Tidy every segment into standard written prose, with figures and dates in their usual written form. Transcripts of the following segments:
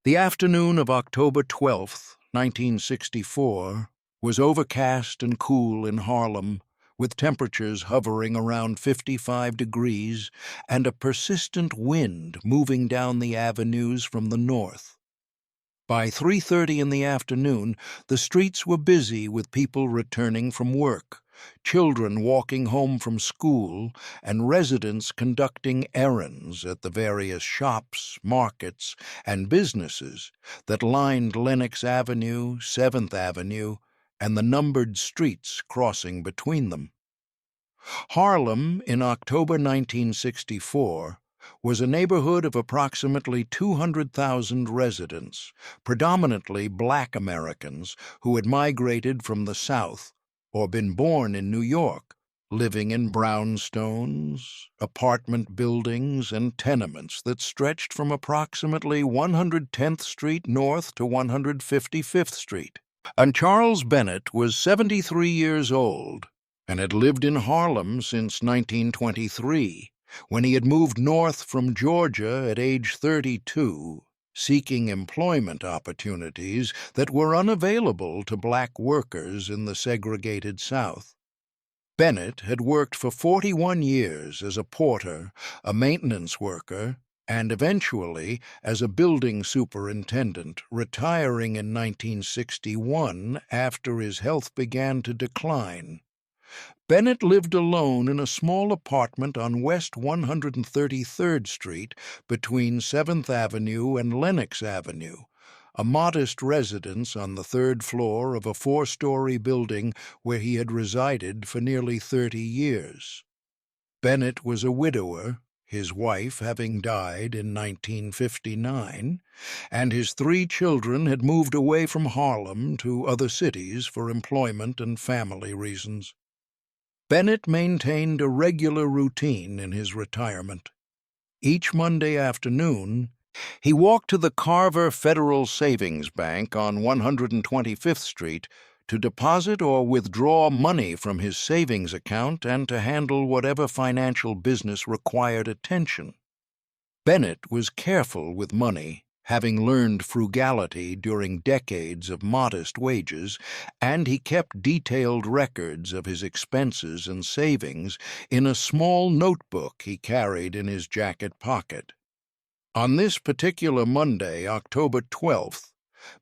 The afternoon of October 12th, 1964, was overcast and cool in Harlem, with temperatures hovering around 55 degrees and a persistent wind moving down the avenues from the north. By 3:30 in the afternoon, the streets were busy with people returning from work, children walking home from school, and residents conducting errands at the various shops, markets, and businesses that lined Lenox Avenue, 7th Avenue, and the numbered streets crossing between them. Harlem, in October 1964, was a neighborhood of approximately 200,000 residents, predominantly black Americans who had migrated from the South or been born in New York, living in brownstones, apartment buildings, and tenements that stretched from approximately 110th Street North to 155th Street. And Charles Bennett was 73 years old and had lived in Harlem since 1923, when he had moved north from Georgia at age 32, seeking employment opportunities that were unavailable to black workers in the segregated South. Bennett had worked for 41 years as a porter, a maintenance worker, and eventually as a building superintendent, retiring in 1961 after his health began to decline. Bennett lived alone in a small apartment on West 133rd Street between 7th Avenue and Lenox Avenue, a modest residence on the third floor of a four-story building where he had resided for nearly 30 years. Bennett was a widower, his wife having died in 1959, and his three children had moved away from Harlem to other cities for employment and family reasons. Bennett maintained a regular routine in his retirement. Each Monday afternoon, he walked to the Carver Federal Savings Bank on 125th Street to deposit or withdraw money from his savings account and to handle whatever financial business required attention. Bennett was careful with money, having learned frugality during decades of modest wages, and he kept detailed records of his expenses and savings in a small notebook he carried in his jacket pocket. On this particular Monday, October 12th,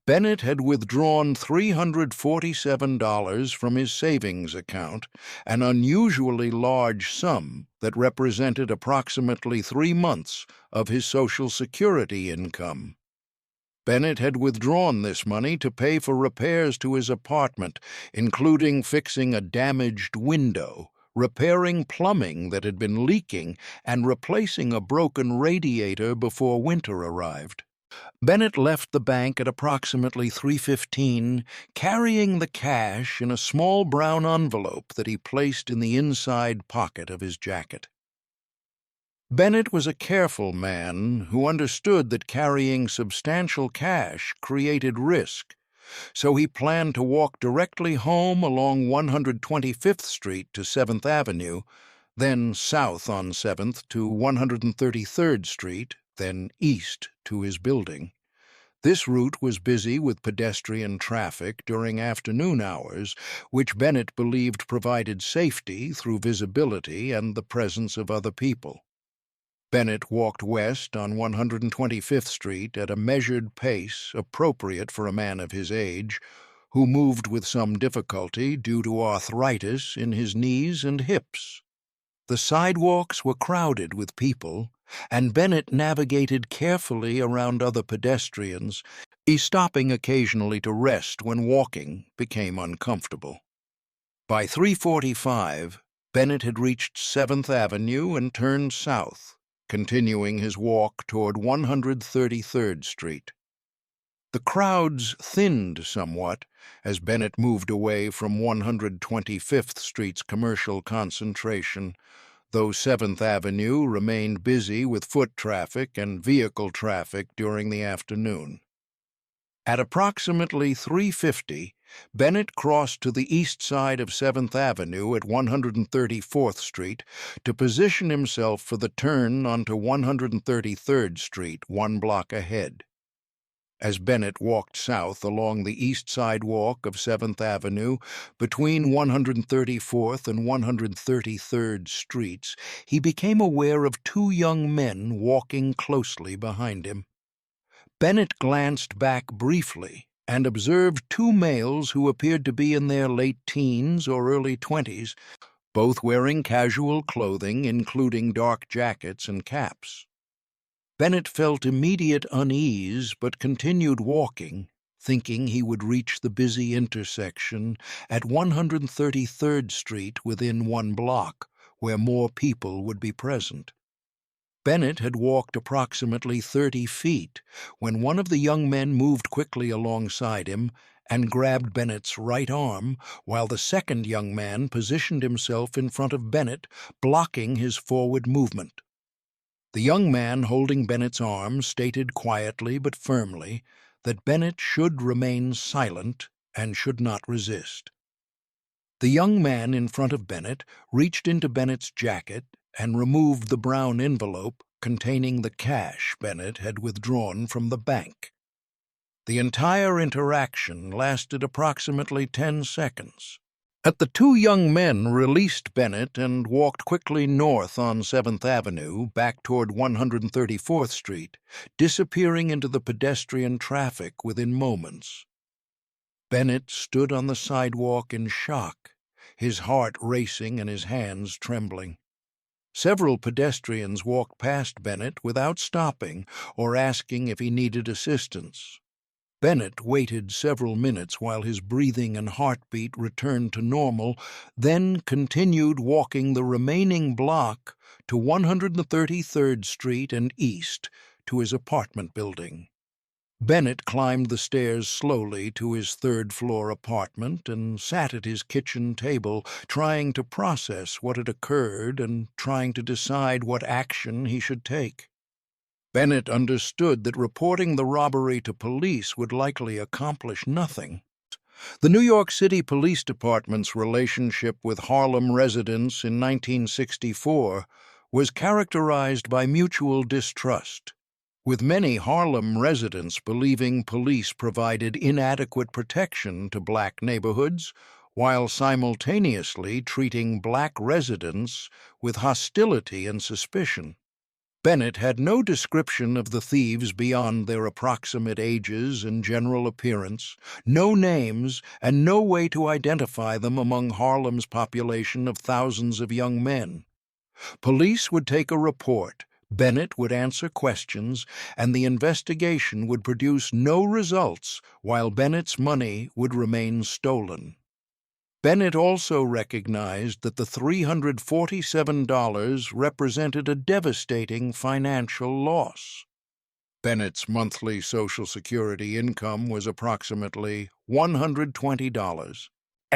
Bennett had withdrawn $347 from his savings account, an unusually large sum that represented approximately 3 months of his Social Security income. Bennett had withdrawn this money to pay for repairs to his apartment, including fixing a damaged window, repairing plumbing that had been leaking, and replacing a broken radiator before winter arrived. Bennett left the bank at approximately 3:15, carrying the cash in a small brown envelope that he placed in the inside pocket of his jacket. Bennett was a careful man who understood that carrying substantial cash created risk, so he planned to walk directly home along 125th Street to 7th Avenue, then south on 7th to 133rd Street, then east to his building. This route was busy with pedestrian traffic during afternoon hours, which Bennett believed provided safety through visibility and the presence of other people. Bennett walked west on 125th Street at a measured pace appropriate for a man of his age, who moved with some difficulty due to arthritis in his knees and hips. The sidewalks were crowded with people, and Bennett navigated carefully around other pedestrians, stopping occasionally to rest when walking became uncomfortable. By 3:45, Bennett had reached 7th Avenue and turned south, continuing his walk toward 133rd Street. The crowds thinned somewhat as Bennett moved away from 125th Street's commercial concentration, though 7th Avenue remained busy with foot traffic and vehicle traffic during the afternoon. At approximately 3:50, Bennett crossed to the east side of 7th Avenue at 134th Street to position himself for the turn onto 133rd Street 1 block ahead. As Bennett walked south along the east sidewalk of 7th Avenue between 134th and 133rd Streets, he became aware of two young men walking closely behind him. Bennett glanced back briefly and observed two males who appeared to be in their late teens or early 20s, both wearing casual clothing, including dark jackets and caps. Bennett felt immediate unease but continued walking, thinking he would reach the busy intersection at 133rd Street within 1 block, where more people would be present. Bennett had walked approximately 30 feet when one of the young men moved quickly alongside him and grabbed Bennett's right arm, while the second young man positioned himself in front of Bennett, blocking his forward movement. The young man holding Bennett's arm stated quietly but firmly that Bennett should remain silent and should not resist. The young man in front of Bennett reached into Bennett's jacket and removed the brown envelope containing the cash Bennett had withdrawn from the bank. The entire interaction lasted approximately 10 seconds. The two young men released Bennett and walked quickly north on 7th Avenue, back toward 134th Street, disappearing into the pedestrian traffic within moments. Bennett stood on the sidewalk in shock, his heart racing and his hands trembling. Several pedestrians walked past Bennett without stopping or asking if he needed assistance. Bennett waited several minutes while his breathing and heartbeat returned to normal, then continued walking the remaining block to 133rd Street and east to his apartment building. Bennett climbed the stairs slowly to his third-floor apartment and sat at his kitchen table, trying to process what had occurred and trying to decide what action he should take. Bennett understood that reporting the robbery to police would likely accomplish nothing. The New York City Police Department's relationship with Harlem residents in 1964 was characterized by mutual distrust, with many Harlem residents believing police provided inadequate protection to black neighborhoods, while simultaneously treating black residents with hostility and suspicion. Bennett had no description of the thieves beyond their approximate ages and general appearance, no names, and no way to identify them among Harlem's population of thousands of young men. Police would take a report, Bennett would answer questions, and the investigation would produce no results while Bennett's money would remain stolen. Bennett also recognized that the $347 represented a devastating financial loss. Bennett's monthly Social Security income was approximately $120.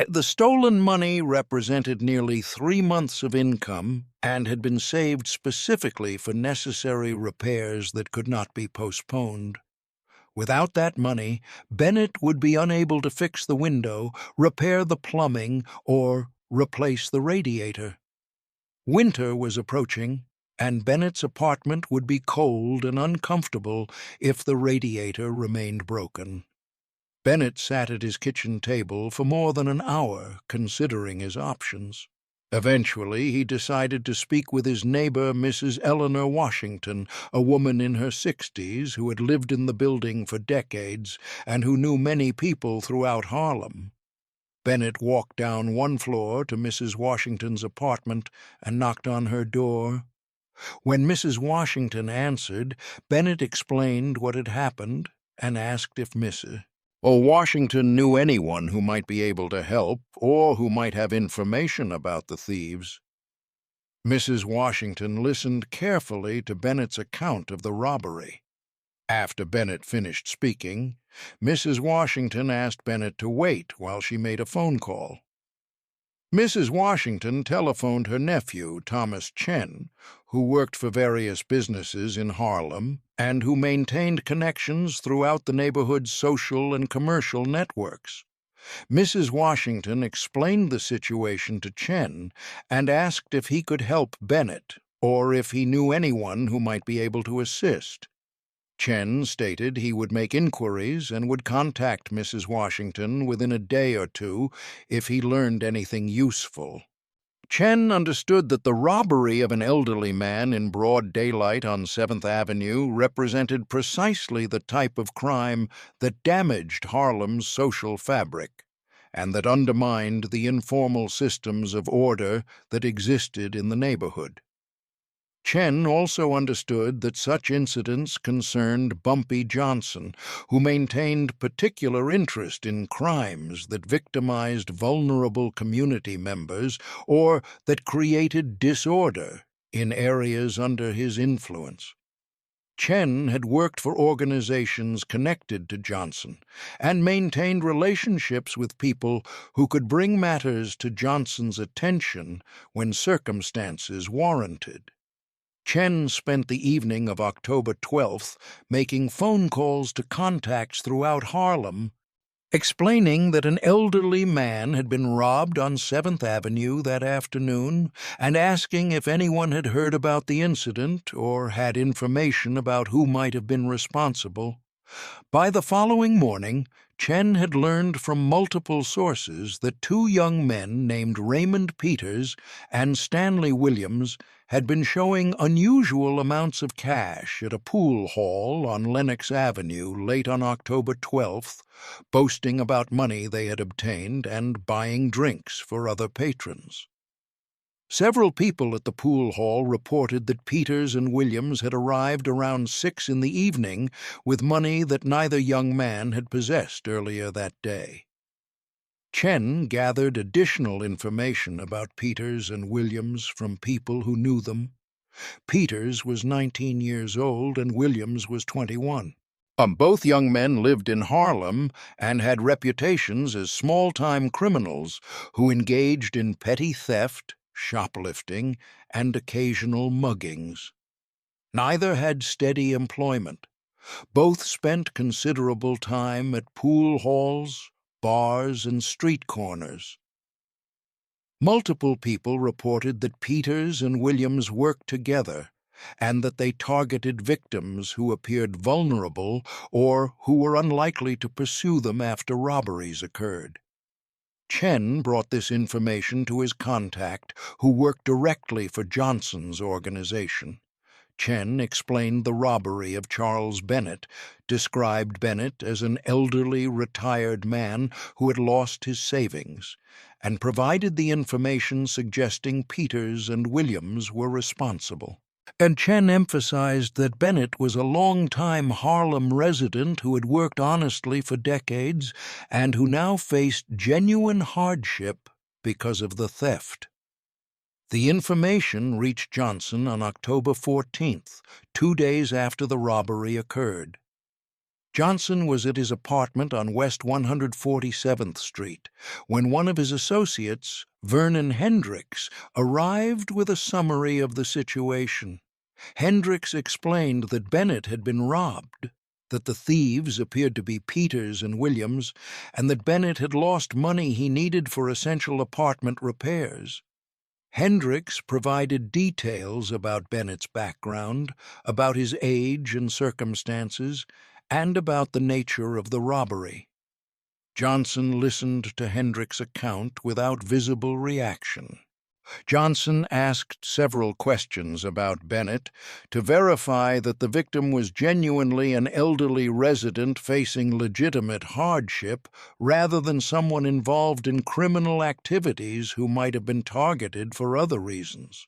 The stolen money represented nearly 3 months of income and had been saved specifically for necessary repairs that could not be postponed. Without that money, Bennett would be unable to fix the window, repair the plumbing, or replace the radiator. Winter was approaching, and Bennett's apartment would be cold and uncomfortable if the radiator remained broken. Bennett sat at his kitchen table for more than an hour, considering his options. Eventually, he decided to speak with his neighbor, Mrs. Eleanor Washington, a woman in her 60s who had lived in the building for decades and who knew many people throughout Harlem. Bennett walked down 1 floor to Mrs. Washington's apartment and knocked on her door. When Mrs. Washington answered, Bennett explained what had happened and asked if Mrs. Washington knew anyone who might be able to help or who might have information about the thieves. Mrs. Washington listened carefully to Bennett's account of the robbery. After Bennett finished speaking, Mrs. Washington asked Bennett to wait while she made a phone call. Mrs. Washington telephoned her nephew, Thomas Chen, who worked for various businesses in Harlem and who maintained connections throughout the neighborhood's social and commercial networks. Mrs. Washington explained the situation to Chen and asked if he could help Bennett or if he knew anyone who might be able to assist. Chen stated he would make inquiries and would contact Mrs. Washington within a day or two if he learned anything useful. Chen understood that the robbery of an elderly man in broad daylight on 7th Avenue represented precisely the type of crime that damaged Harlem's social fabric and that undermined the informal systems of order that existed in the neighborhood. Chen also understood that such incidents concerned Bumpy Johnson, who maintained particular interest in crimes that victimized vulnerable community members or that created disorder in areas under his influence. Chen had worked for organizations connected to Johnson and maintained relationships with people who could bring matters to Johnson's attention when circumstances warranted. Chen spent the evening of October 12th making phone calls to contacts throughout Harlem, explaining that an elderly man had been robbed on 7th Avenue that afternoon and asking if anyone had heard about the incident or had information about who might have been responsible. By the following morning, Chen had learned from multiple sources that two young men named Raymond Peters and Stanley Williams had been showing unusual amounts of cash at a pool hall on Lenox Avenue late on October 12th, boasting about money they had obtained and buying drinks for other patrons. Several people at the pool hall reported that Peters and Williams had arrived around 6 in the evening with money that neither young man had possessed earlier that day. Chen gathered additional information about Peters and Williams from people who knew them. Peters was 19 years old and Williams was 21. Both young men lived in Harlem and had reputations as small-time criminals who engaged in petty theft, shoplifting, and occasional muggings. Neither had steady employment. Both spent considerable time at pool halls, bars, and street corners. Multiple people reported that Peters and Williams worked together and that they targeted victims who appeared vulnerable or who were unlikely to pursue them after robberies occurred. Chen brought this information to his contact, who worked directly for Johnson's organization. Chen explained the robbery of Charles Bennett, described Bennett as an elderly, retired man who had lost his savings, and provided the information suggesting Peters and Williams were responsible. And Chen emphasized that Bennett was a long-time Harlem resident who had worked honestly for decades and who now faced genuine hardship because of the theft. The information reached Johnson on October 14th, 2 days after the robbery occurred. Johnson was at his apartment on West 147th Street when one of his associates, Vernon Hendricks, arrived with a summary of the situation. Hendricks explained that Bennett had been robbed, that the thieves appeared to be Peters and Williams, and that Bennett had lost money he needed for essential apartment repairs. Hendricks provided details about Bennett's background, about his age and circumstances, and about the nature of the robbery. Johnson listened to Hendricks' account without visible reaction. Johnson asked several questions about Bennett to verify that the victim was genuinely an elderly resident facing legitimate hardship rather than someone involved in criminal activities who might have been targeted for other reasons.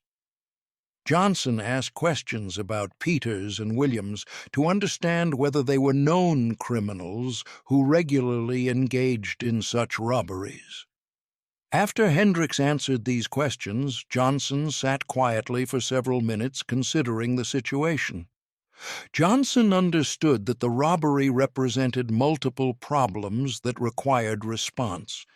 Johnson asked questions about Peters and Williams to understand whether they were known criminals who regularly engaged in such robberies. After Hendricks answered these questions, Johnson sat quietly for several minutes considering the situation. Johnson understood that the robbery represented multiple problems that required response.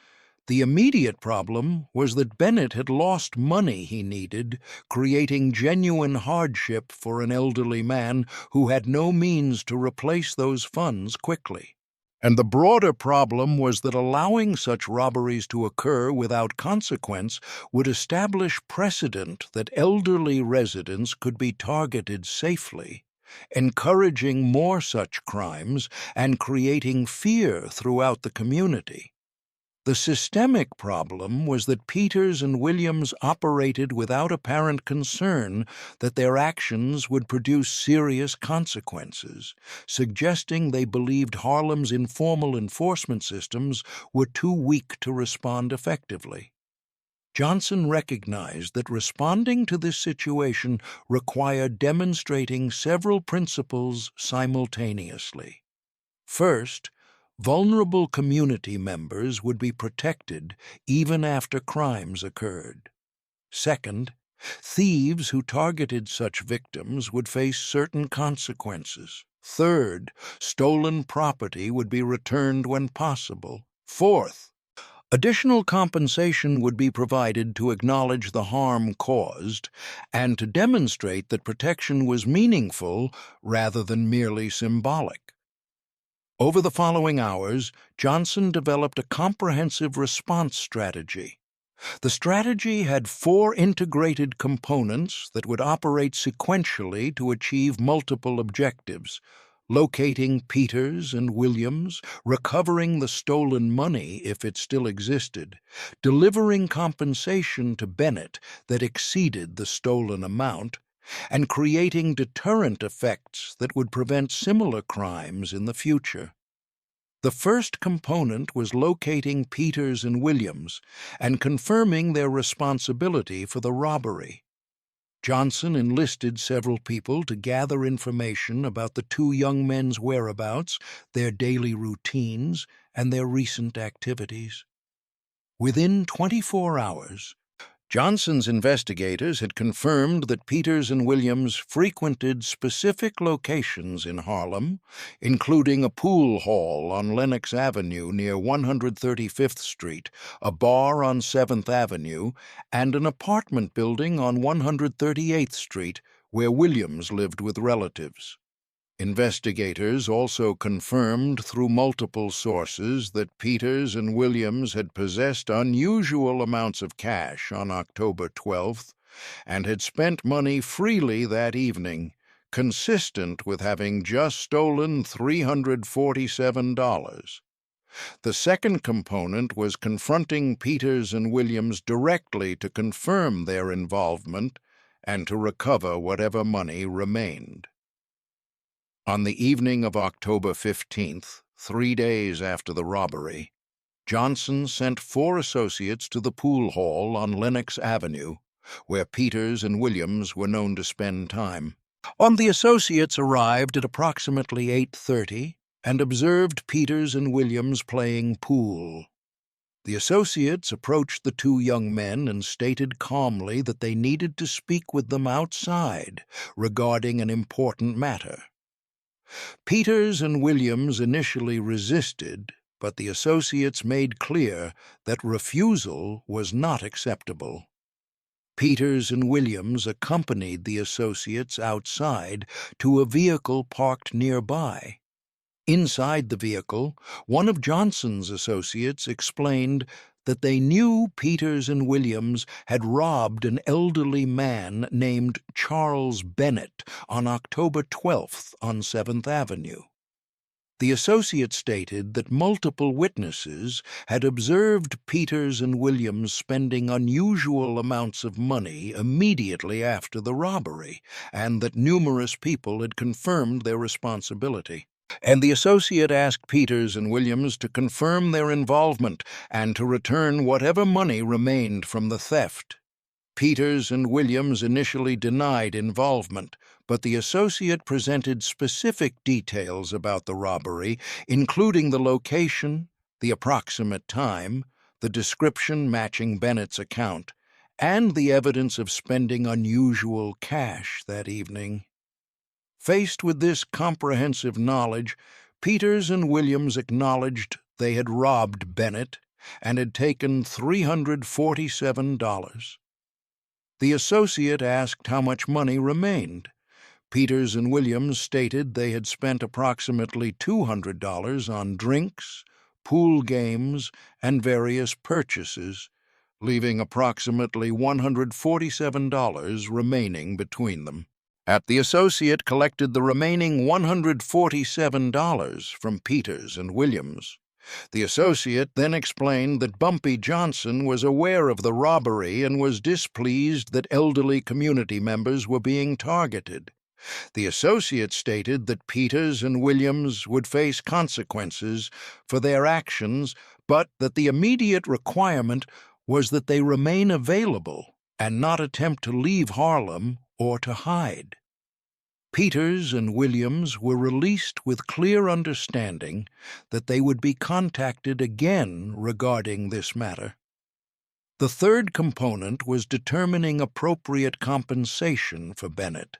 The immediate problem was that Bennett had lost money he needed, creating genuine hardship for an elderly man who had no means to replace those funds quickly. And the broader problem was that allowing such robberies to occur without consequence would establish precedent that elderly residents could be targeted safely, encouraging more such crimes and creating fear throughout the community. The systemic problem was that Peters and Williams operated without apparent concern that their actions would produce serious consequences, suggesting they believed Harlem's informal enforcement systems were too weak to respond effectively. Johnson recognized that responding to this situation required demonstrating several principles simultaneously. First, vulnerable community members would be protected even after crimes occurred. Second, thieves who targeted such victims would face certain consequences. Third, stolen property would be returned when possible. Fourth, additional compensation would be provided to acknowledge the harm caused and to demonstrate that protection was meaningful rather than merely symbolic. Over the following hours, Johnson developed a comprehensive response strategy. The strategy had 4 integrated components that would operate sequentially to achieve multiple objectives: locating Peters and Williams, recovering the stolen money if it still existed, delivering compensation to Bennett that exceeded the stolen amount, and creating deterrent effects that would prevent similar crimes in the future. The first component was locating Peters and Williams and confirming their responsibility for the robbery. Johnson enlisted several people to gather information about the 2 young men's whereabouts, their daily routines, and their recent activities. Within 24 hours, Johnson's investigators had confirmed that Peters and Williams frequented specific locations in Harlem, including a pool hall on Lenox Avenue near 135th Street, a bar on 7th Avenue, and an apartment building on 138th Street where Williams lived with relatives. Investigators also confirmed through multiple sources that Peters and Williams had possessed unusual amounts of cash on October 12th and had spent money freely that evening, consistent with having just stolen $347. The second component was confronting Peters and Williams directly to confirm their involvement and to recover whatever money remained. On the evening of October 15th, 3 days after the robbery, Johnson sent 4 associates to the pool hall on Lenox Avenue, where Peters and Williams were known to spend time. The associates arrived at approximately 8:30 and observed Peters and Williams playing pool. The associates approached the 2 young men and stated calmly that they needed to speak with them outside regarding an important matter. Peters and Williams initially resisted, but the associates made clear that refusal was not acceptable. Peters and Williams accompanied the associates outside to a vehicle parked nearby. Inside the vehicle, one of Johnson's associates explained that they knew Peters and Williams had robbed an elderly man named Charles Bennett on October 12th on 7th Avenue. The associate stated that multiple witnesses had observed Peters and Williams spending unusual amounts of money immediately after the robbery, and that numerous people had confirmed their responsibility. And the associate asked Peters and Williams to confirm their involvement and to return whatever money remained from the theft. Peters and Williams initially denied involvement, but the associate presented specific details about the robbery, including the location, the approximate time, the description matching Bennett's account, and the evidence of spending unusual cash that evening. Faced with this comprehensive knowledge, Peters and Williams acknowledged they had robbed Bennett and had taken $347. The associate asked how much money remained. Peters and Williams stated they had spent approximately $200 on drinks, pool games, and various purchases, leaving approximately $147 remaining between them. The associate collected the remaining $147 from Peters and Williams. The associate then explained that Bumpy Johnson was aware of the robbery and was displeased that elderly community members were being targeted. The associate stated that Peters and Williams would face consequences for their actions, but that the immediate requirement was that they remain available and not attempt to leave Harlem or to hide. Peters and Williams were released with clear understanding that they would be contacted again regarding this matter. The third component was determining appropriate compensation for Bennett.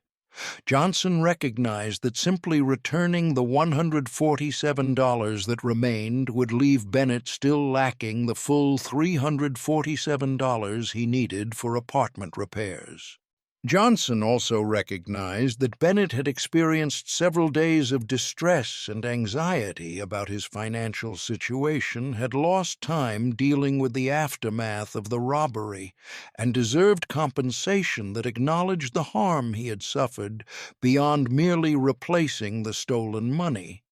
Johnson recognized that simply returning the $147 that remained would leave Bennett still lacking the full $347 he needed for apartment repairs. Johnson also recognized that Bennett had experienced several days of distress and anxiety about his financial situation, had lost time dealing with the aftermath of the robbery, and deserved compensation that acknowledged the harm he had suffered beyond merely replacing the stolen money.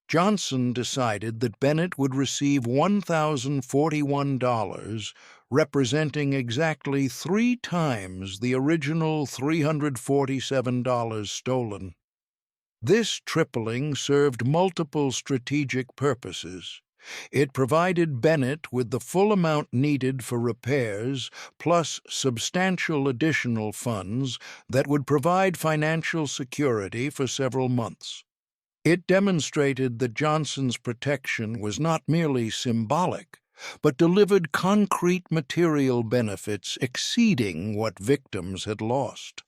Johnson decided that Bennett would receive $1,041, representing exactly 3 times the original $347 stolen. This tripling served multiple strategic purposes. It provided Bennett with the full amount needed for repairs, plus substantial additional funds that would provide financial security for several months. It demonstrated that Johnson's protection was not merely symbolic, but delivered concrete material benefits exceeding what victims had lost.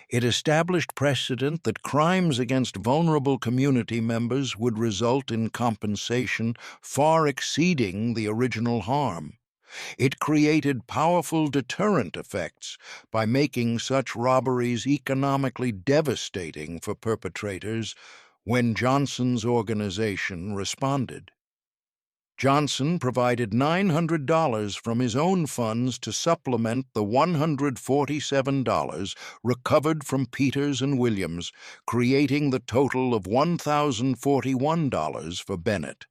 It established precedent that crimes against vulnerable community members would result in compensation far exceeding the original harm. It created powerful deterrent effects by making such robberies economically devastating for perpetrators when Johnson's organization responded. Johnson provided $900 from his own funds to supplement the $147 recovered from Peters and Williams, creating the total of $1,041 for Bennett.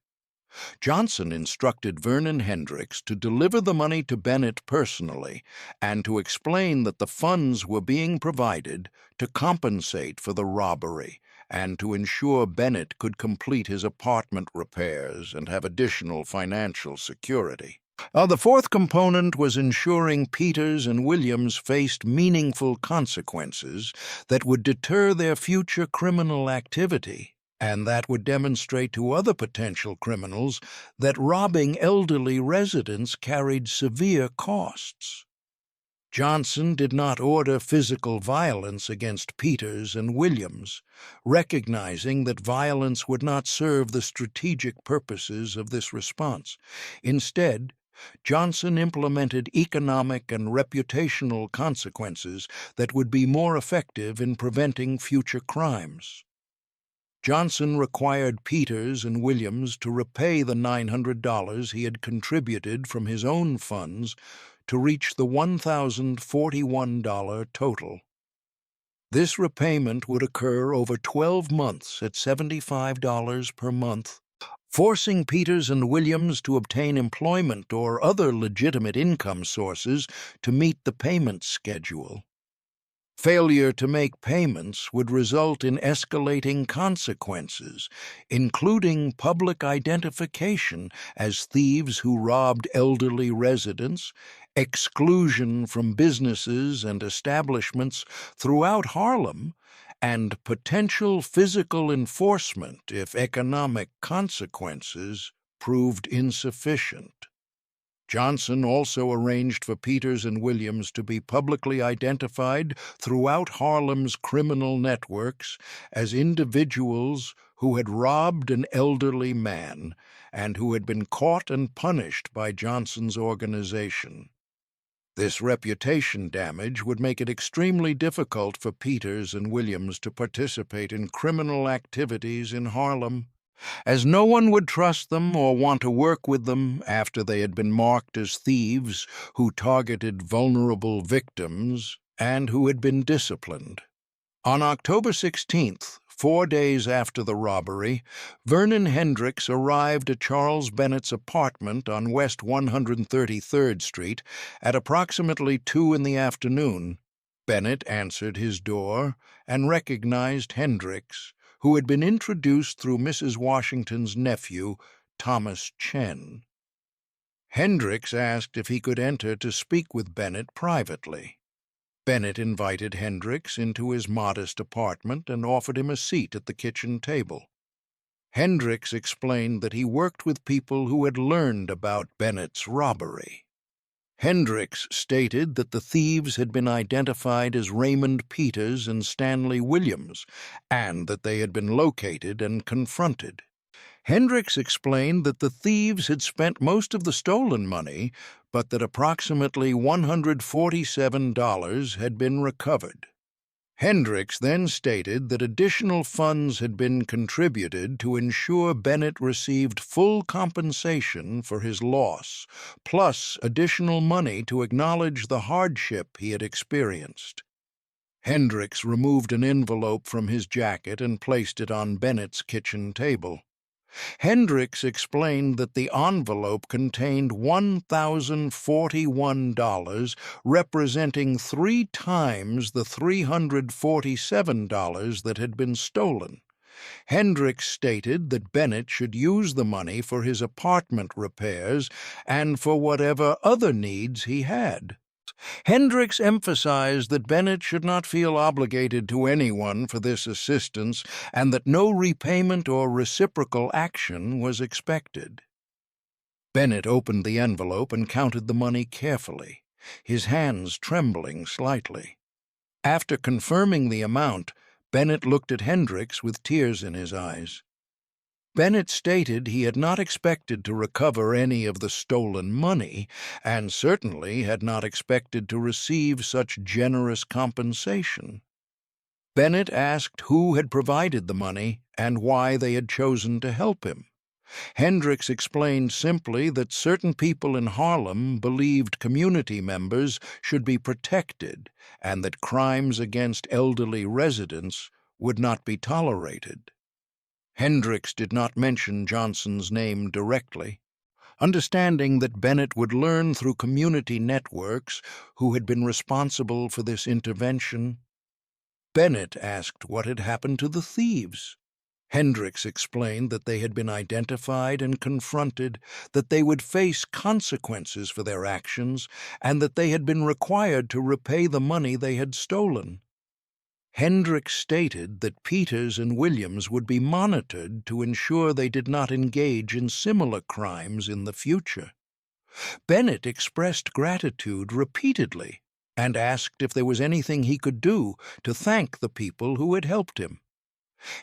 Johnson instructed Vernon Hendricks to deliver the money to Bennett personally and to explain that the funds were being provided to compensate for the robbery and to ensure Bennett could complete his apartment repairs and have additional financial security. The fourth component was ensuring Peters and Williams faced meaningful consequences that would deter their future criminal activity, and that would demonstrate to other potential criminals that robbing elderly residents carried severe costs. Johnson did not order physical violence against Peters and Williams, recognizing that violence would not serve the strategic purposes of this response. Instead, Johnson implemented economic and reputational consequences that would be more effective in preventing future crimes. Johnson required Peters and Williams to repay the $900 he had contributed from his own funds to reach the $1,041 total. This repayment would occur over 12 months at $75 per month, forcing Peters and Williams to obtain employment or other legitimate income sources to meet the payment schedule. Failure to make payments would result in escalating consequences, including public identification as thieves who robbed elderly residents, exclusion from businesses and establishments throughout Harlem, and potential physical enforcement if economic consequences proved insufficient. Johnson also arranged for Peters and Williams to be publicly identified throughout Harlem's criminal networks as individuals who had robbed an elderly man and who had been caught and punished by Johnson's organization. This reputation damage would make it extremely difficult for Peters and Williams to participate in criminal activities in Harlem, as no one would trust them or want to work with them after they had been marked as thieves who targeted vulnerable victims and who had been disciplined. On October 16th, 4 days after the robbery, Vernon Hendricks arrived at Charles Bennett's apartment on West 133rd Street at approximately 2 in the afternoon. Bennett answered his door and recognized Hendricks, who had been introduced through Mrs. Washington's nephew, Thomas Chen. Hendricks asked if he could enter to speak with Bennett privately. Bennett invited Hendricks into his modest apartment and offered him a seat at the kitchen table. Hendricks explained that he worked with people who had learned about Bennett's robbery. Hendricks stated that the thieves had been identified as Raymond Peters and Stanley Williams, and that they had been located and confronted. Hendricks explained that the thieves had spent most of the stolen money, but that approximately $147 had been recovered. Hendricks then stated that additional funds had been contributed to ensure Bennett received full compensation for his loss, plus additional money to acknowledge the hardship he had experienced. Hendricks removed an envelope from his jacket and placed it on Bennett's kitchen table. Hendricks explained that the envelope contained $1,041, representing 3 times the $347 that had been stolen. Hendricks stated that Bennett should use the money for his apartment repairs and for whatever other needs he had. Hendricks emphasized that Bennett should not feel obligated to anyone for this assistance and that no repayment or reciprocal action was expected. Bennett opened the envelope and counted the money carefully, his hands trembling slightly. After confirming the amount, Bennett looked at Hendricks with tears in his eyes. Bennett stated he had not expected to recover any of the stolen money, and certainly had not expected to receive such generous compensation. Bennett asked who had provided the money and why they had chosen to help him. Hendricks explained simply that certain people in Harlem believed community members should be protected and that crimes against elderly residents would not be tolerated. Hendricks did not mention Johnson's name directly, understanding that Bennett would learn through community networks who had been responsible for this intervention. Bennett asked what had happened to the thieves. Hendricks explained that they had been identified and confronted, that they would face consequences for their actions, and that they had been required to repay the money they had stolen. Hendricks stated that Peters and Williams would be monitored to ensure they did not engage in similar crimes in the future. Bennett expressed gratitude repeatedly and asked if there was anything he could do to thank the people who had helped him.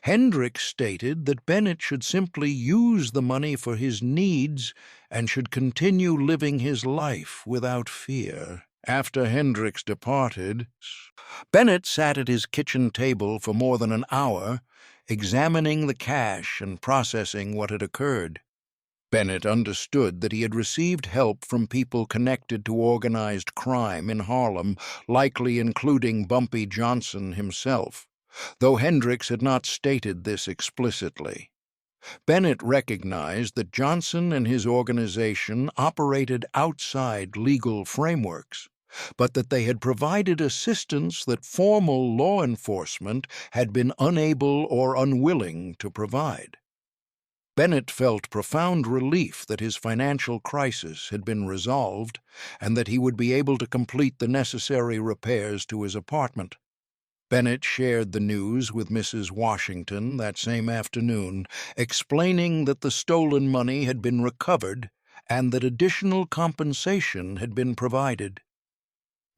Hendricks stated that Bennett should simply use the money for his needs and should continue living his life without fear. After Hendricks departed, Bennett sat at his kitchen table for more than an hour, examining the cash and processing what had occurred. Bennett understood that he had received help from people connected to organized crime in Harlem, likely including Bumpy Johnson himself, though Hendricks had not stated this explicitly. Bennett recognized that Johnson and his organization operated outside legal frameworks, but that they had provided assistance that formal law enforcement had been unable or unwilling to provide. Bennett felt profound relief that his financial crisis had been resolved and that he would be able to complete the necessary repairs to his apartment. Bennett shared the news with Mrs. Washington that same afternoon, explaining that the stolen money had been recovered and that additional compensation had been provided.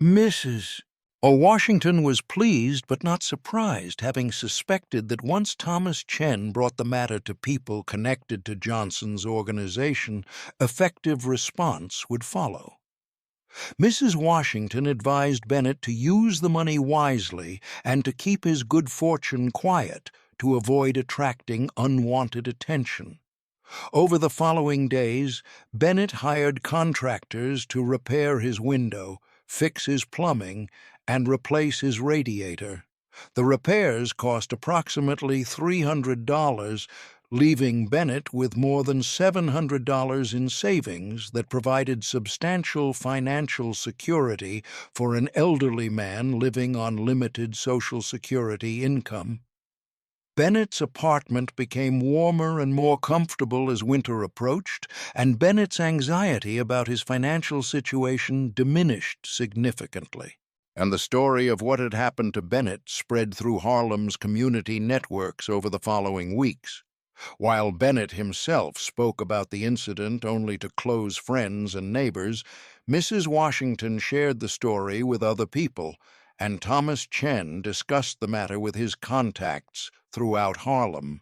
Mrs. Washington was pleased but not surprised, having suspected that once Thomas Chen brought the matter to people connected to Johnson's organization, effective response would follow. Mrs. Washington advised Bennett to use the money wisely and to keep his good fortune quiet to avoid attracting unwanted attention. Over the following days, Bennett hired contractors to repair his window, fix his plumbing, and replace his radiator, The repairs cost approximately $300, leaving Bennett with more than $700 in savings that provided substantial financial security for an elderly man living on limited Social Security income. Bennett's apartment became warmer and more comfortable as winter approached, and Bennett's anxiety about his financial situation diminished significantly. And the story of what had happened to Bennett spread through Harlem's community networks over the following weeks. While Bennett himself spoke about the incident only to close friends and neighbors, Mrs. Washington shared the story with other people, and Thomas Chen discussed the matter with his contacts throughout Harlem.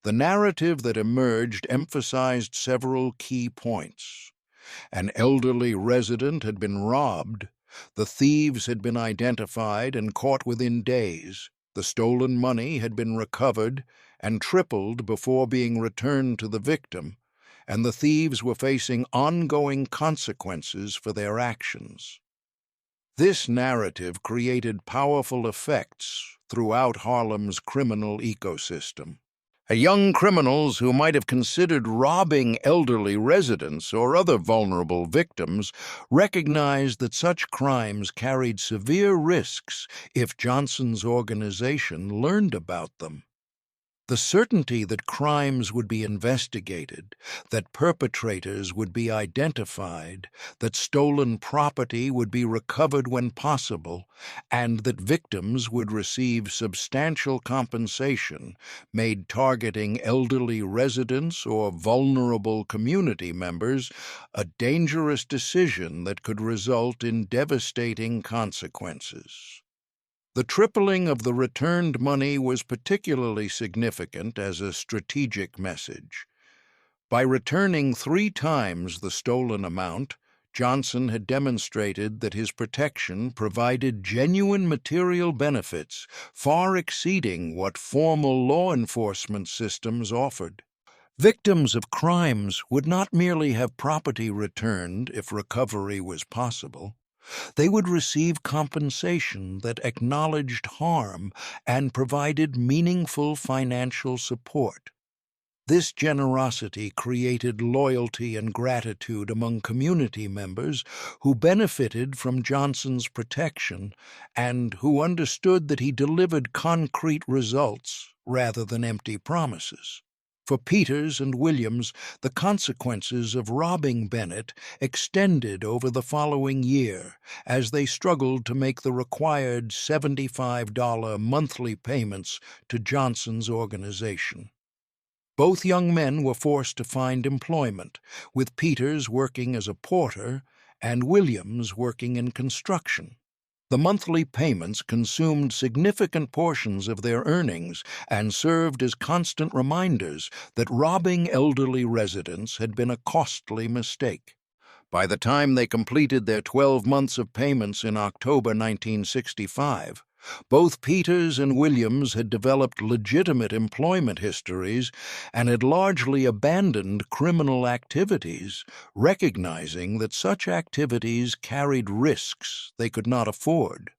The narrative that emerged emphasized several key points. An elderly resident had been robbed. The thieves had been identified and caught within days. The stolen money had been recovered and tripled before being returned to the victim, and the thieves were facing ongoing consequences for their actions. This narrative created powerful effects throughout Harlem's criminal ecosystem. Young criminals who might have considered robbing elderly residents or other vulnerable victims recognized that such crimes carried severe risks if Johnson's organization learned about them. The certainty that crimes would be investigated, that perpetrators would be identified, that stolen property would be recovered when possible, and that victims would receive substantial compensation made targeting elderly residents or vulnerable community members a dangerous decision that could result in devastating consequences. The tripling of the returned money was particularly significant as a strategic message. By returning 3 times the stolen amount, Johnson had demonstrated that his protection provided genuine material benefits far exceeding what formal law enforcement systems offered. Victims of crimes would not merely have property returned if recovery was possible. They would receive compensation that acknowledged harm and provided meaningful financial support. This generosity created loyalty and gratitude among community members who benefited from Johnson's protection and who understood that he delivered concrete results rather than empty promises. For Peters and Williams, the consequences of robbing Bennett extended over the following year as they struggled to make the required $75 monthly payments to Johnson's organization. Both young men were forced to find employment, with Peters working as a porter and Williams working in construction. The monthly payments consumed significant portions of their earnings and served as constant reminders that robbing elderly residents had been a costly mistake. By the time they completed their 12 months of payments in October 1965, both Peters and Williams had developed legitimate employment histories and had largely abandoned criminal activities, recognizing that such activities carried risks they could not afford.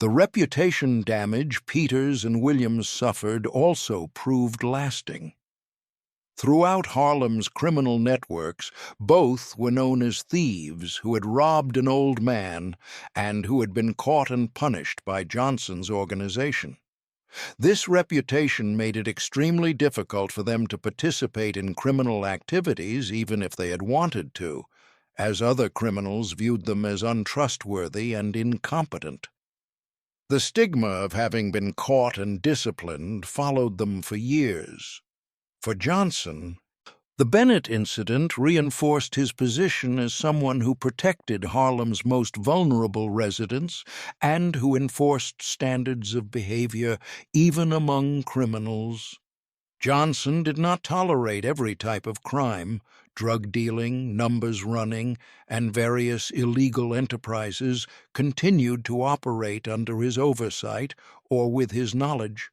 The reputation damage Peters and Williams suffered also proved lasting. Throughout Harlem's criminal networks, both were known as thieves who had robbed an old man and who had been caught and punished by Johnson's organization. This reputation made it extremely difficult for them to participate in criminal activities even if they had wanted to, as other criminals viewed them as untrustworthy and incompetent. The stigma of having been caught and disciplined followed them for years. For Johnson, the Bennett incident reinforced his position as someone who protected Harlem's most vulnerable residents and who enforced standards of behavior even among criminals. Johnson did not tolerate every type of crime. Drug dealing, numbers running, and various illegal enterprises continued to operate under his oversight or with his knowledge.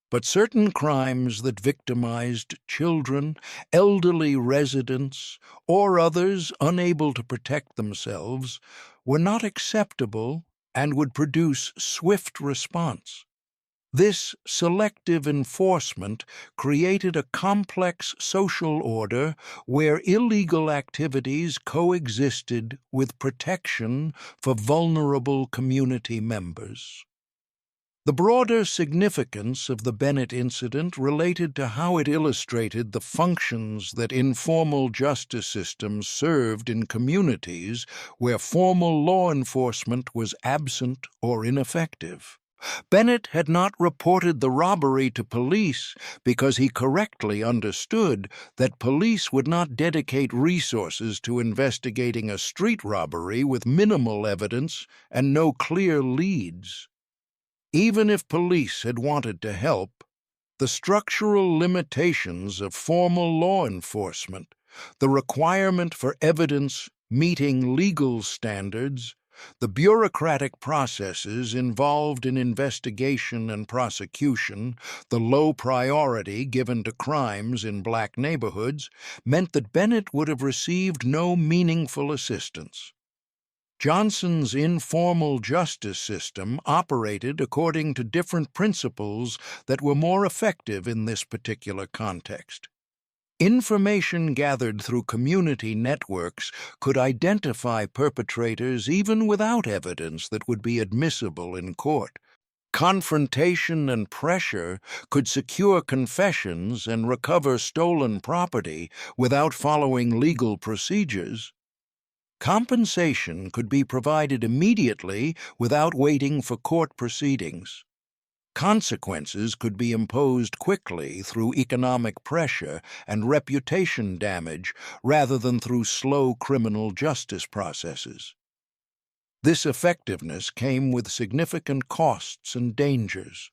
But certain crimes that victimized children, elderly residents, or others unable to protect themselves were not acceptable and would produce swift response. This selective enforcement created a complex social order where illegal activities coexisted with protection for vulnerable community members. The broader significance of the Bennett incident related to how it illustrated the functions that informal justice systems served in communities where formal law enforcement was absent or ineffective. Bennett had not reported the robbery to police because he correctly understood that police would not dedicate resources to investigating a street robbery with minimal evidence and no clear leads. Even if police had wanted to help, the structural limitations of formal law enforcement, the requirement for evidence meeting legal standards, the bureaucratic processes involved in investigation and prosecution, the low priority given to crimes in black neighborhoods, meant that Bennett would have received no meaningful assistance. Johnson's informal justice system operated according to different principles that were more effective in this particular context. Information gathered through community networks could identify perpetrators even without evidence that would be admissible in court. Confrontation and pressure could secure confessions and recover stolen property without following legal procedures. Compensation could be provided immediately without waiting for court proceedings. Consequences could be imposed quickly through economic pressure and reputation damage rather than through slow criminal justice processes. This effectiveness came with significant costs and dangers.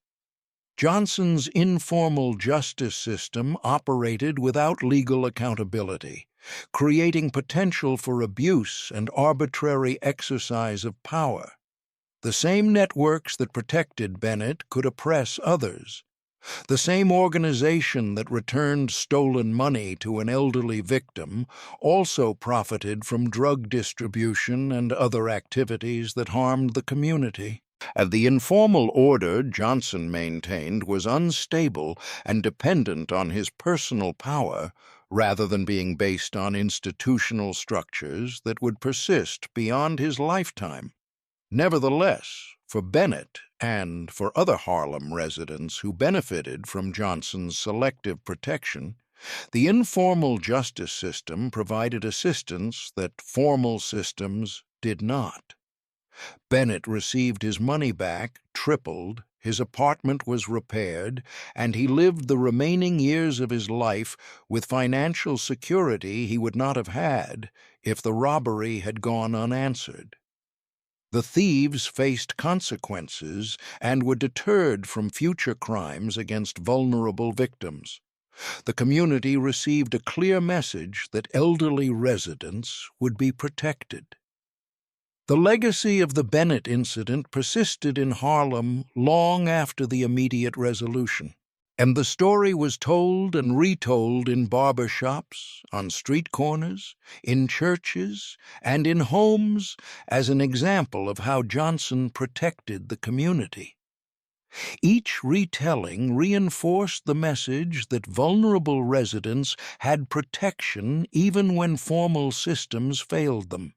Johnson's informal justice system operated without legal accountability, creating potential for abuse and arbitrary exercise of power. The same networks that protected Bennett could oppress others. The same organization that returned stolen money to an elderly victim also profited from drug distribution and other activities that harmed the community. And the informal order Johnson maintained was unstable and dependent on his personal power rather than being based on institutional structures that would persist beyond his lifetime. Nevertheless, for Bennett and for other Harlem residents who benefited from Johnson's selective protection, the informal justice system provided assistance that formal systems did not. Bennett received his money back, tripled, his apartment was repaired, and he lived the remaining years of his life with financial security he would not have had if the robbery had gone unanswered. The thieves faced consequences and were deterred from future crimes against vulnerable victims. The community received a clear message that elderly residents would be protected. The legacy of the Bennett incident persisted in Harlem long after the immediate resolution, and the story was told and retold in barbershops, on street corners, in churches, and in homes as an example of how Johnson protected the community. Each retelling reinforced the message that vulnerable residents had protection even when formal systems failed them.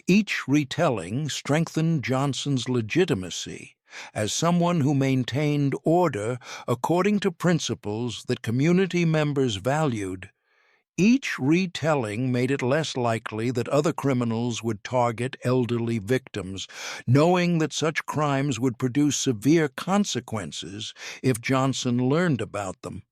Each retelling strengthened Johnson's legitimacy as someone who maintained order according to principles that community members valued. Each retelling made it less likely that other criminals would target elderly victims, knowing that such crimes would produce severe consequences if Johnson learned about them.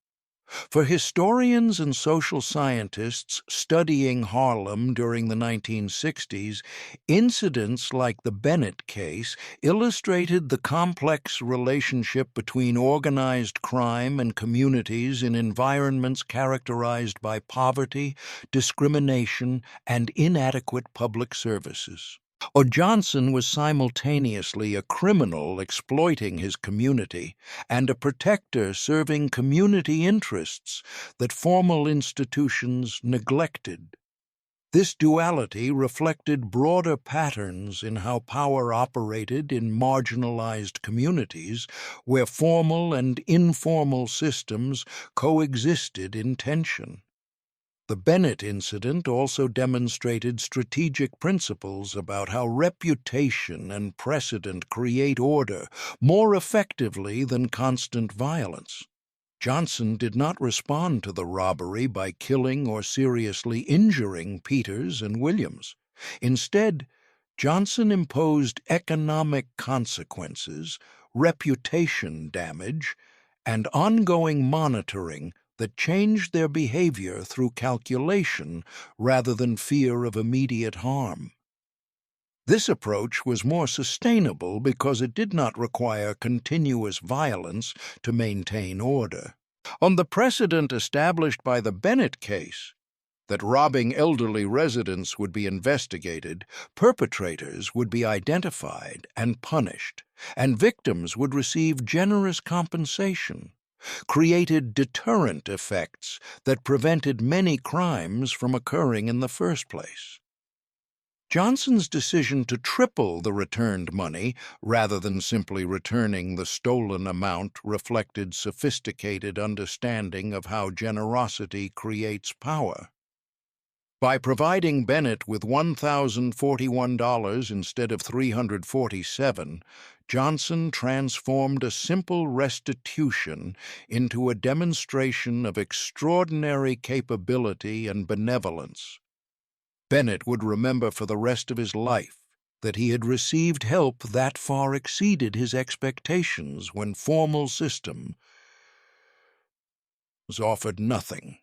For historians and social scientists studying Harlem during the 1960s, incidents like the Bennett case illustrated the complex relationship between organized crime and communities in environments characterized by poverty, discrimination, and inadequate public services. Johnson was simultaneously a criminal exploiting his community and a protector serving community interests that formal institutions neglected. This duality reflected broader patterns in how power operated in marginalized communities where formal and informal systems coexisted in tension. The Bennett incident also demonstrated strategic principles about how reputation and precedent create order more effectively than constant violence. Johnson did not respond to the robbery by killing or seriously injuring Peters and Williams. Instead, Johnson imposed economic consequences, reputation damage, and ongoing monitoring that changed their behavior through calculation rather than fear of immediate harm. This approach was more sustainable because it did not require continuous violence to maintain order. On the precedent established by the Bennett case, that robbing elderly residents would be investigated, perpetrators would be identified and punished, and victims would receive generous compensation, created deterrent effects that prevented many crimes from occurring in the first place. Johnson's decision to triple the returned money rather than simply returning the stolen amount reflected sophisticated understanding of how generosity creates power. By providing Bennett with $1,041 instead of $347, Johnson transformed a simple restitution into a demonstration of extraordinary capability and benevolence. Bennett would remember for the rest of his life that he had received help that far exceeded his expectations when formal systems offered nothing.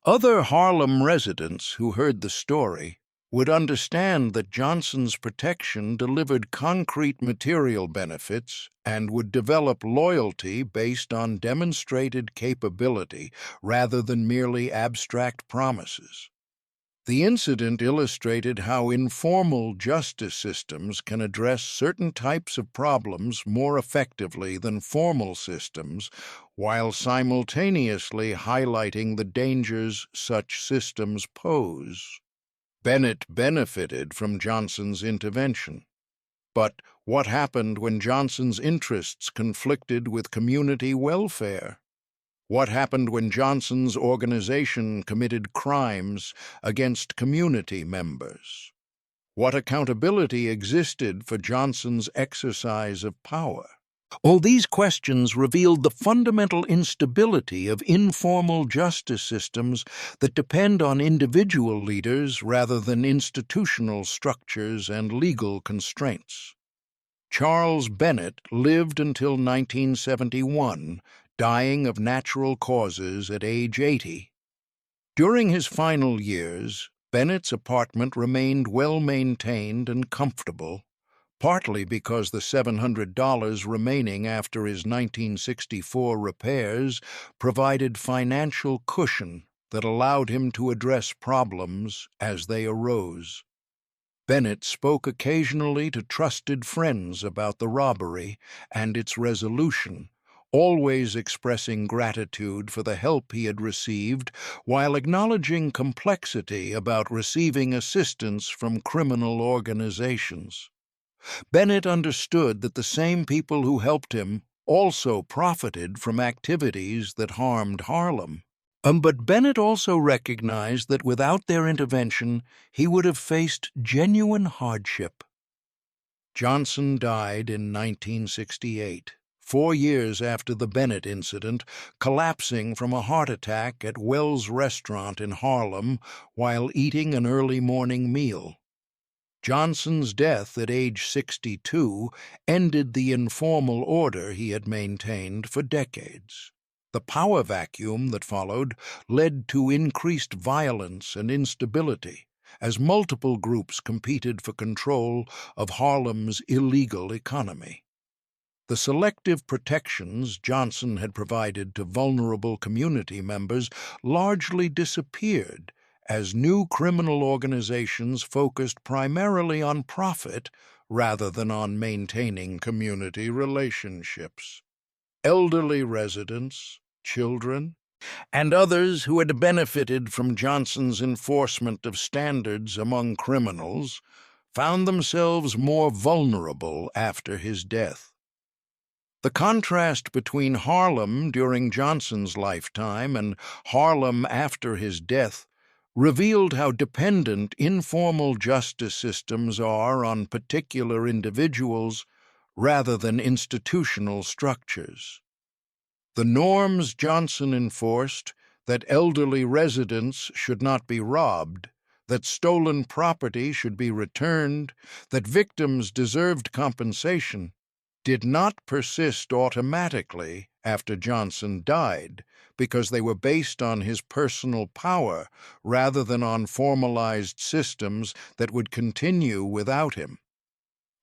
Other Harlem residents who heard the story would understand that Johnson's protection delivered concrete material benefits and would develop loyalty based on demonstrated capability rather than merely abstract promises. The incident illustrated how informal justice systems can address certain types of problems more effectively than formal systems, while simultaneously highlighting the dangers such systems pose. Bennett benefited from Johnson's intervention. But what happened when Johnson's interests conflicted with community welfare? What happened when Johnson's organization committed crimes against community members? What accountability existed for Johnson's exercise of power? All these questions revealed the fundamental instability of informal justice systems that depend on individual leaders rather than institutional structures and legal constraints. Charles Bennett lived until 1971, dying of natural causes at age 80. During his final years, Bennett's apartment remained well-maintained and comfortable, partly because the $700 remaining after his 1964 repairs provided financial cushion that allowed him to address problems as they arose. Bennett spoke occasionally to trusted friends about the robbery and its resolution, always expressing gratitude for the help he had received while acknowledging complexity about receiving assistance from criminal organizations. Bennett understood that the same people who helped him also profited from activities that harmed Harlem. But Bennett also recognized that without their intervention, he would have faced genuine hardship. Johnson died in 1968. 4 years after the Bennett incident, collapsing from a heart attack at Wells Restaurant in Harlem while eating an early morning meal. Johnson's death at age 62 ended the informal order he had maintained for decades. The power vacuum that followed led to increased violence and instability as multiple groups competed for control of Harlem's illegal economy. The selective protections Johnson had provided to vulnerable community members largely disappeared as new criminal organizations focused primarily on profit rather than on maintaining community relationships. Elderly residents, children, and others who had benefited from Johnson's enforcement of standards among criminals found themselves more vulnerable after his death. The contrast between Harlem during Johnson's lifetime and Harlem after his death revealed how dependent informal justice systems are on particular individuals rather than institutional structures. The norms Johnson enforced, that elderly residents should not be robbed, that stolen property should be returned, that victims deserved compensation, did not persist automatically after Johnson died because they were based on his personal power rather than on formalized systems that would continue without him.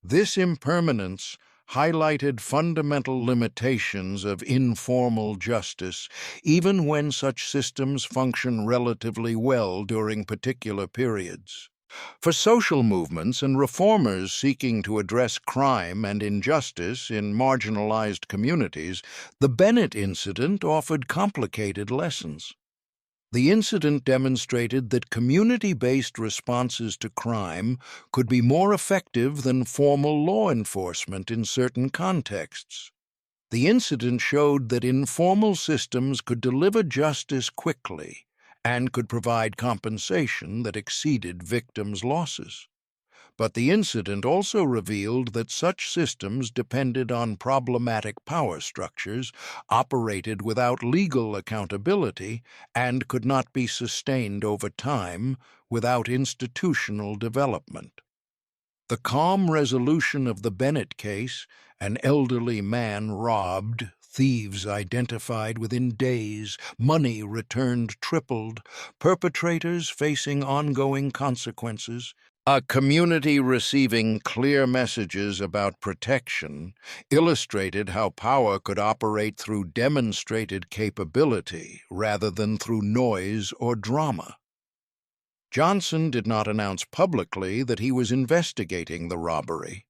This impermanence highlighted fundamental limitations of informal justice, even when such systems function relatively well during particular periods. For social movements and reformers seeking to address crime and injustice in marginalized communities, the Bennett incident offered complicated lessons. The incident demonstrated that community-based responses to crime could be more effective than formal law enforcement in certain contexts. The incident showed that informal systems could deliver justice quickly and could provide compensation that exceeded victims' losses. But the incident also revealed that such systems depended on problematic power structures, operated without legal accountability, and could not be sustained over time without institutional development. The calm resolution of the Bennett case, an elderly man robbed, thieves identified within days, money returned tripled, perpetrators facing ongoing consequences, a community receiving clear messages about protection, illustrated how power could operate through demonstrated capability rather than through noise or drama. Johnson did not announce publicly that he was investigating the robbery.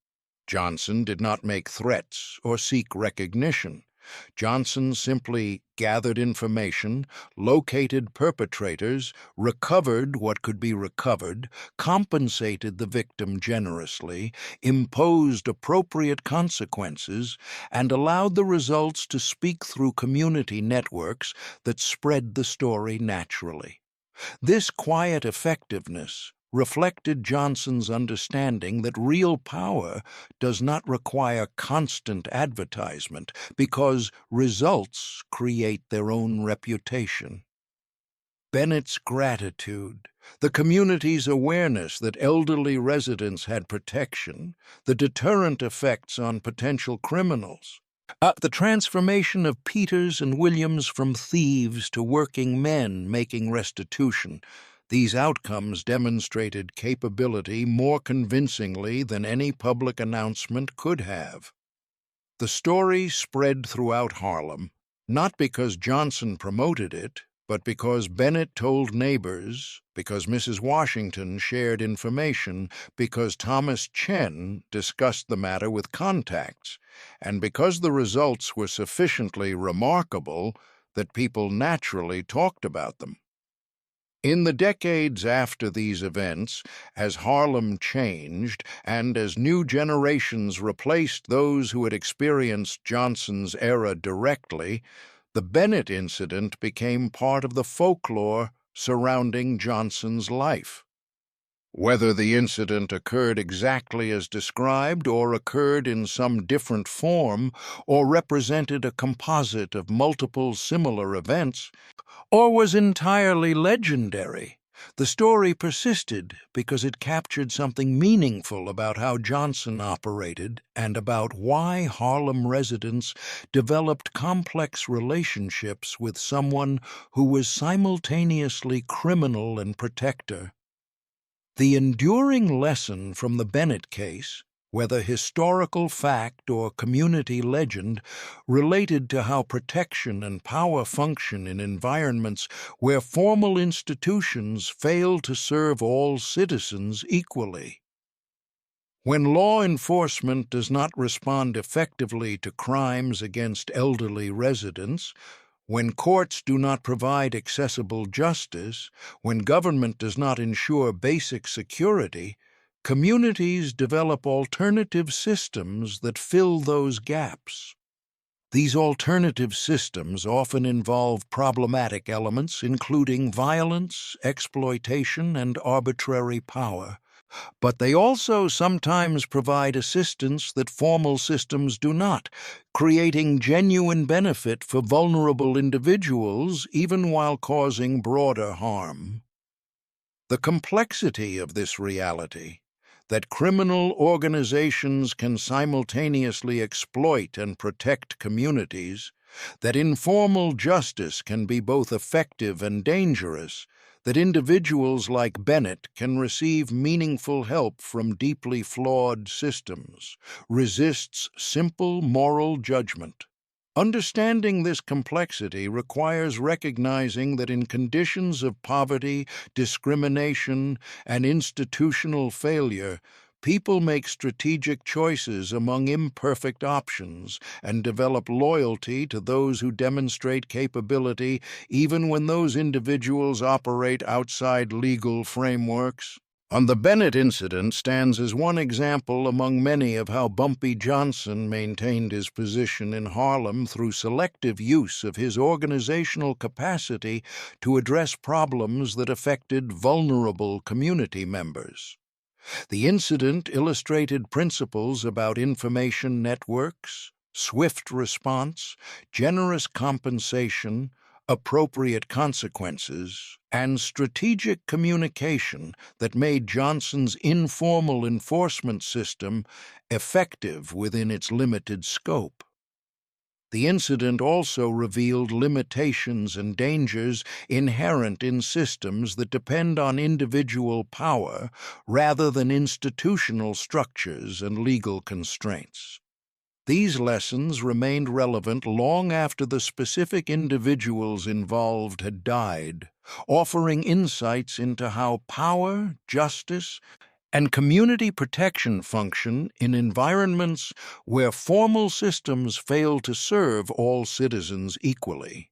Johnson did not make threats or seek recognition. Johnson simply gathered information, located perpetrators, recovered what could be recovered, compensated the victim generously, imposed appropriate consequences, and allowed the results to speak through community networks that spread the story naturally. This quiet effectiveness reflected Johnson's understanding that real power does not require constant advertisement because results create their own reputation. Bennett's gratitude, the community's awareness that elderly residents had protection, the deterrent effects on potential criminals, the transformation of Peters and Williams from thieves to working men making restitution. These outcomes demonstrated capability more convincingly than any public announcement could have. The story spread throughout Harlem, not because Johnson promoted it, but because Bennett told neighbors, because Mrs. Washington shared information, because Thomas Chen discussed the matter with contacts, and because the results were sufficiently remarkable that people naturally talked about them. In the decades after these events, as Harlem changed and as new generations replaced those who had experienced Johnson's era directly, the Bennett incident became part of the folklore surrounding Johnson's life. Whether the incident occurred exactly as described or occurred in some different form or represented a composite of multiple similar events, or was entirely legendary, the story persisted because it captured something meaningful about how Johnson operated and about why Harlem residents developed complex relationships with someone who was simultaneously criminal and protector. The enduring lesson from the Bennett case, whether historical fact or community legend, related to how protection and power function in environments where formal institutions fail to serve all citizens equally. When law enforcement does not respond effectively to crimes against elderly residents, When courts do not provide accessible justice, when government does not ensure basic security, communities develop alternative systems that fill those gaps. These alternative systems often involve problematic elements, including violence, exploitation, and arbitrary power. But they also sometimes provide assistance that formal systems do not, creating genuine benefit for vulnerable individuals even while causing broader harm. The complexity of this reality, that criminal organizations can simultaneously exploit and protect communities, that informal justice can be both effective and dangerous, that individuals like Bennett can receive meaningful help from deeply flawed systems, resists simple moral judgment. Understanding this complexity requires recognizing that in conditions of poverty, discrimination, and institutional failure, people make strategic choices among imperfect options and develop loyalty to those who demonstrate capability even when those individuals operate outside legal frameworks. The Bennett incident stands as one example among many of how Bumpy Johnson maintained his position in Harlem through selective use of his organizational capacity to address problems that affected vulnerable community members. The incident illustrated principles about information networks, swift response, generous compensation, appropriate consequences, and strategic communication that made Johnson's informal enforcement system effective within its limited scope. The incident also revealed limitations and dangers inherent in systems that depend on individual power rather than institutional structures and legal constraints. These lessons remained relevant long after the specific individuals involved had died, offering insights into how power, justice, and community protection function in environments where formal systems fail to serve all citizens equally.